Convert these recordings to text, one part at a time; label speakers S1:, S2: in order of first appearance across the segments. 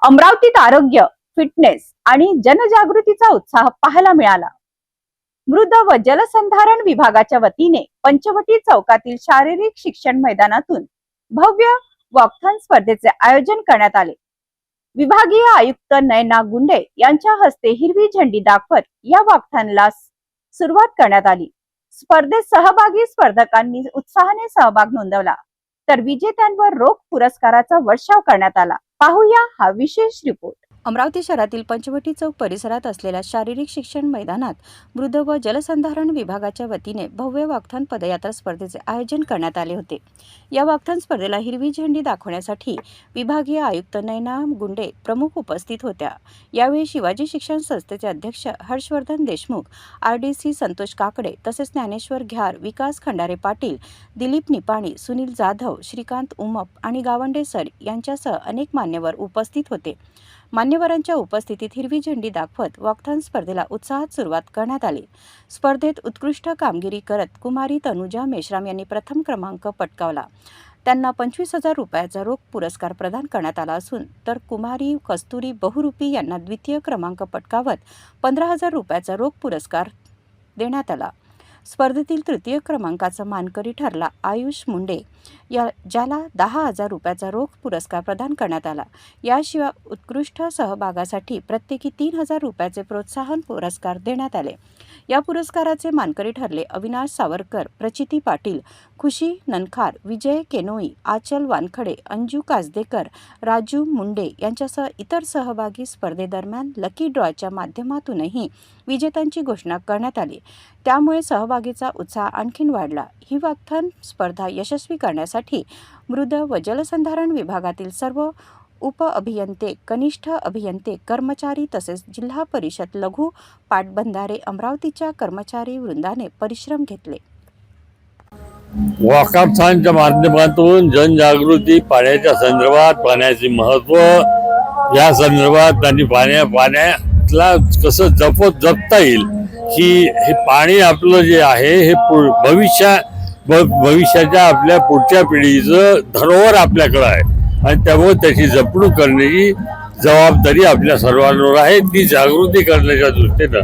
S1: अमरावतीत आरोग्य, फिटनेस आणि जनजागृतीचा उत्साह पाहायला मिळाला। मृद व जलसंधारण विभागाच्या वतीने पंचवटी चौकातील शारीरिक शिक्षण मैदानातून भव्य वॉकथॉन स्पर्धेचे आयोजन करण्यात आले। विभागीय आयुक्त नयना गुंडे यांच्या हस्ते हिरवी झेंडी दाखवत या वॉकथॉनला सुरुवात करण्यात आली। स्पर्धेत सहभागी स्पर्धकांनी उत्साहाने सहभाग नोंदवला, तर विजेत्यांवर रोख पुरस्काराचा वर्षाव करण्यात आला। पाहूया हा विशेष रिपोर्ट। अमरावती शहरातील पंचवटी चौक परिसरात असलेल्या शारीरिक शिक्षण मैदानात मृद व जलसंधारण विभागाच्या वतीने भव्य वॉकथॉन पदयात्रा स्पर्धेचे आयोजन करण्यात आले होते। या वॉकथॉन स्पर्धेला हिरवी झेंडी दाखवण्यासाठी विभागीय आयुक्त नयना गुंडे प्रमुख उपस्थित होत्या। यावेळी शिवाजी शिक्षण संस्थेचे अध्यक्ष हर्षवर्धन देशमुख, RDC संतोष काकडे तसेच ज्ञानेश्वर घ्यार, विकास खंडारे पाटील, दिलीप निपाणी, सुनील जाधव, श्रीकांत उमप आणि गावंडे सर यांच्यासह अनेक मान्यवर उपस्थित होते। मान्यवरांच्या उपस्थितीत हिरवी झेंडी दाखवत वॉकथॉन स्पर्धेला उत्साहात सुरुवात करण्यात आली। स्पर्धेत उत्कृष्ट कामगिरी करत कुमारी तनुजा मेश्राम यांनी प्रथम क्रमांक पटकावला। त्यांना 25,000 रुपयाचा रोख पुरस्कार प्रदान करण्यात आला असून तर कुमारी कस्तुरी बहुरूपी यांना द्वितीय क्रमांक पटकावत 15,000 रुपयाचा रोख पुरस्कार देण्यात आला। स्पर्धेतील तृतीय क्रमांकाचा मानकरी ठरला आयुष मुंडे, ज्याला 10,000 रुपयाचा रोख पुरस्कार प्रदान करण्यात आला। याशिवाय उत्कृष्ट सहभागासाठी प्रत्येकी 3,000 रुपयाचे प्रोत्साहन पुरस्कार देण्यात आले। या पुरस्काराचे मानकरी ठरले अविनाश सावरकर, प्रचिती पाटील, खुशी ननखार, विजय केनोई, आचल वानखडे, अंजू काजदेकर, राजू मुंडे यांच्यासह इतर सहभागी। स्पर्धेदरम्यान लकी ड्रॉच्या माध्यमातूनही विजेत्यांची घोषणा करण्यात आली, त्यामुळे सहभागीचा उत्साह आणखीन वाढला। ही वॉकथॉन स्पर्धा यशस्वी करण्यासाठी मृद व जलसंधारण विभागातील सर्व उप अभियंते, कनिष्ठ अभियंते, कर्मचारी तसेच जिल्हा परिषद लघु पाटबंधारे अमरावतीच्या कर्मचारी वृंदाने परिश्रम घेतले।
S2: वॉकथॉनच्या माध्यमातून जनजागृती, पाण्याच्या संदर्भात, पाण्याचे महत्त्व या संदर्भात त्यांनी पाण्यातला कसं जपता येईल हे पाणी आपलं जे आहे हे भविष्याच्या आपल्या पुढच्या पिढीचं धरोहर आपल्याकडे आहे आणि त्यामुळे त्याची जपणूक करण्याची जबाबदारी आपल्या सर्वांवर आहे। ती जागृती करण्याच्या दृष्टीनं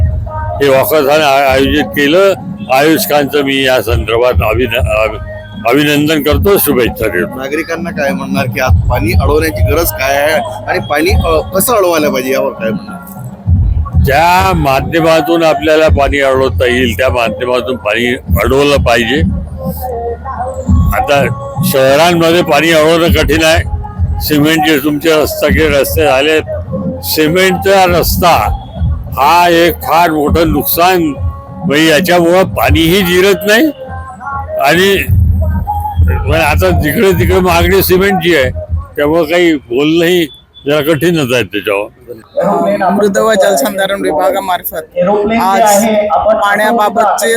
S2: हे वॉकथॉन आयोजित केलं। आयोजकांचं मी या संदर्भात अभिनंदन करतो, शुभेच्छा देतो।
S3: नागरिकांना काय म्हणणार की आज पाणी अडवण्याची गरज काय आहे आणि पाणी कसं अडवायला पाहिजे यावर काय म्हणणार?
S2: ज्या माध्यमातून आपल्याला पाणी अडवता येईल त्या माध्यमातून पाणी अडवलं पाहिजे। आता शहरांमध्ये पाणी अडवणं कठीण आहे। सिमेंटचे तुमचे रस्ते झाले, सिमेंटचा रस्ता हा एक फार मोठं नुकसान, म्हणजे याच्यामुळं पाणीही जिरत नाही आणि आता जिकडे तिकडे मागणी सिमेंटची आहे, त्यामुळे काही बोलणंही जरा कठीणच आहे त्याच्यावर।
S4: मृद व जलसंधारण विभागामार्फत आज पाण्याबाबतची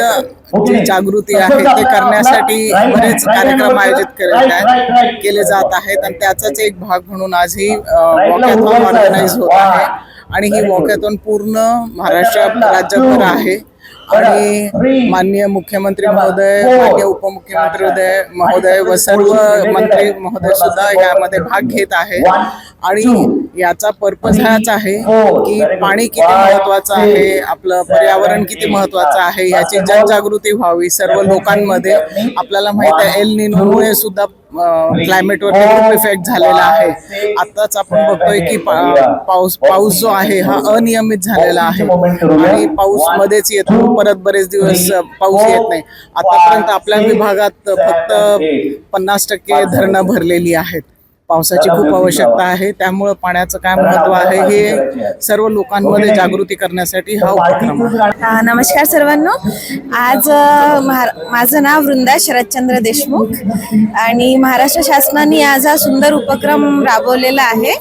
S4: जी जागृती आहे ते करण्यासाठी बरेच कार्यक्रम आयोजित केले जात आहेत आणि त्याचाच एक भाग म्हणून आज ही वॉकॅथॉन ऑर्गनाइज होत आहे आणि ही वॉकॅथॉन पूर्ण महाराष्ट्र राज्यभर आहे आणि माननीय मुख्यमंत्री महोदय, माननीय उपमुख्यमंत्री महोदय व सर्व मंत्री महोदय सुद्धा यामध्ये भाग घेत आहेत आणि याचा पर्पज हाच आहे की पाणी किती महत्वाचं आहे, आपलं पर्यावरण किती महत्वाचं आहे याची जनजागृती व्हावी सर्व लोकांमध्ये। आपल्याला माहित आहे एल निनोमुळे सुद्धा क्लायमेटवर खूप इफेक्ट झालेला आहे। आताच आपण बघतोय की पाऊस जो आहे हा अनियमित झालेला आहे आणि पाऊस मध्येच येतो, परत बरेच दिवस पाऊस येत नाही। आतापर्यंत आपल्या विभागात फक्त 50% धरणं भरलेली आहेत। पावसाची खूप आवश्यकता आहे, त्यामुळे पाण्याचं काय महत्त्व आहे हे सर्व लोकांमध्ये जागृती करण्यासाठी हा उपक्रम आहे।
S5: नमस्कार सर्वांना। आज माझं नाव वृंदा शरदचंद्र देशमुख आणि महाराष्ट्र शासनाने आज हा सुंदर उपक्रम राबवलेला आहे।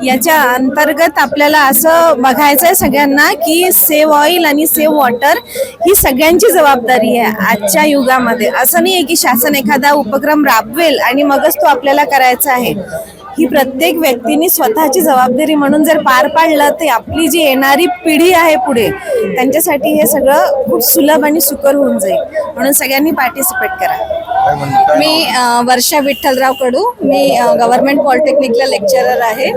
S5: याच्या अंतर्गत आपल्याला असं बघायचं आहे सगळ्यांना की सेव्ह ऑइल आणि सेव्ह वॉटर ही सगळ्यांची जबाबदारी आहे आजच्या युगामध्ये। असं नाही आहे की शासन एखादा उपक्रम राबवेल आणि मगच तो आपल्याला करायचा आहे। ही प्रत्येक व्यक्तीने स्वतःची जबाबदारी म्हणून जर पार पाडलं तर आपली जी येणारी पिढी आहे पुढे त्यांच्यासाठी हे सगळं खूप सुलभ आणि सुकर होऊन जाईल. म्हणून सगळ्यांनी पार्टिसिपेट करा.
S3: काय म्हणतात?
S6: मी वर्षा विठ्ठलराव कडू. मी गव्हर्नमेंट पॉलिटेक्निकला लेक्चरर आहे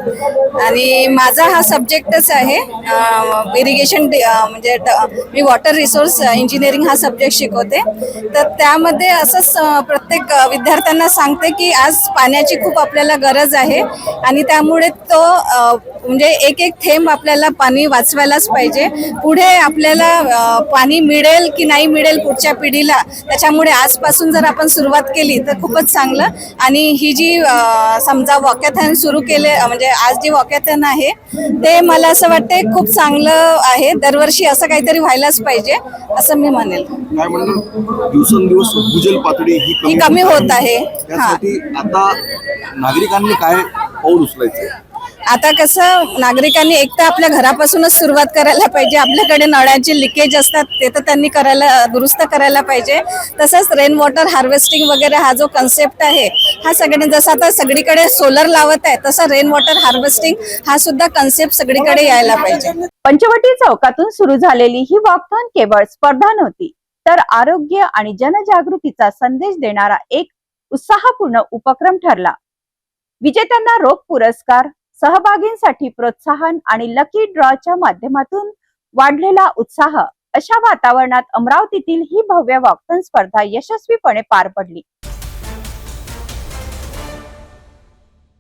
S6: आणि माझा हा सब्जेक्टच आहे इरिगेशन, म्हणजे मी वॉटर रिसोर्स इंजिनिअरिंग हा सब्जेक्ट शिकवते. तर त्यामध्ये असंच प्रत्येक विद्यार्थ्यांना सांगते की आज पाण्याची खूप आपल्याला गरज आहे आणि त्यामुळे तो म्हणजे एक एक थेंब आपल्याला पाणी वाचवायलाच पाहिजे. पुढे आपल्याला पाणी मिळेल की नाही मिळेल पुढच्या पिढीला, त्याच्यामुळे आजपासून जर आपण सुरुवात केली तर खूपच चांगलं. आणि ही जी समजा वॉकॅथॉन सुरू केले, म्हणजे आज जी वॉकॅथॉन आहे ते मला असं वाटते खूप चांगलं आहे. दरवर्षी असं काहीतरी व्हायलाच पाहिजे असं मी म्हणेल.
S3: काय म्हणतात? दिवसेंदिवस भूजल पातळी ही
S6: ही कमी होत आहे.
S3: त्यासाठी आता नागरिकांनी काय पाऊल उचलायचं?
S6: आता कसं नागरिकांनी एक तर आपल्या घरापासूनच सुरुवात करायला पाहिजे. आपल्याकडे नळाचे लिकेज असतात ते तर त्यांनी दुरुस्त करायला पाहिजे. तसंच रेन वॉटर हार्वेस्टिंग वगैरे हा जो कन्सेप्ट आहे हा सगळ्यांनी, जसं आता सगळीकडे सोलर लावत आहे तसं रेन वॉटर हार्वेस्टिंग हा सुद्धा कन्सेप्ट सगळीकडे यायला पाहिजे.
S1: पंचवटी चौकातून सुरू झालेली ही वॉकथॉन केवळ स्पर्धा नव्हती, तर आरोग्य आणि जनजागृतीचा संदेश देणारा एक उत्साहपूर्ण उपक्रम ठरला. विजेत्यांना रोख पुरस्कार, सहभागींसाठी प्रोत्साहन आणि लकी ड्रॉच्या माध्यमातून वाढलेला उत्साह अशा वातावरणात अमरावतीतील ही भव्य वॉकथॉन स्पर्धा यशस्वीपणे पार पडली.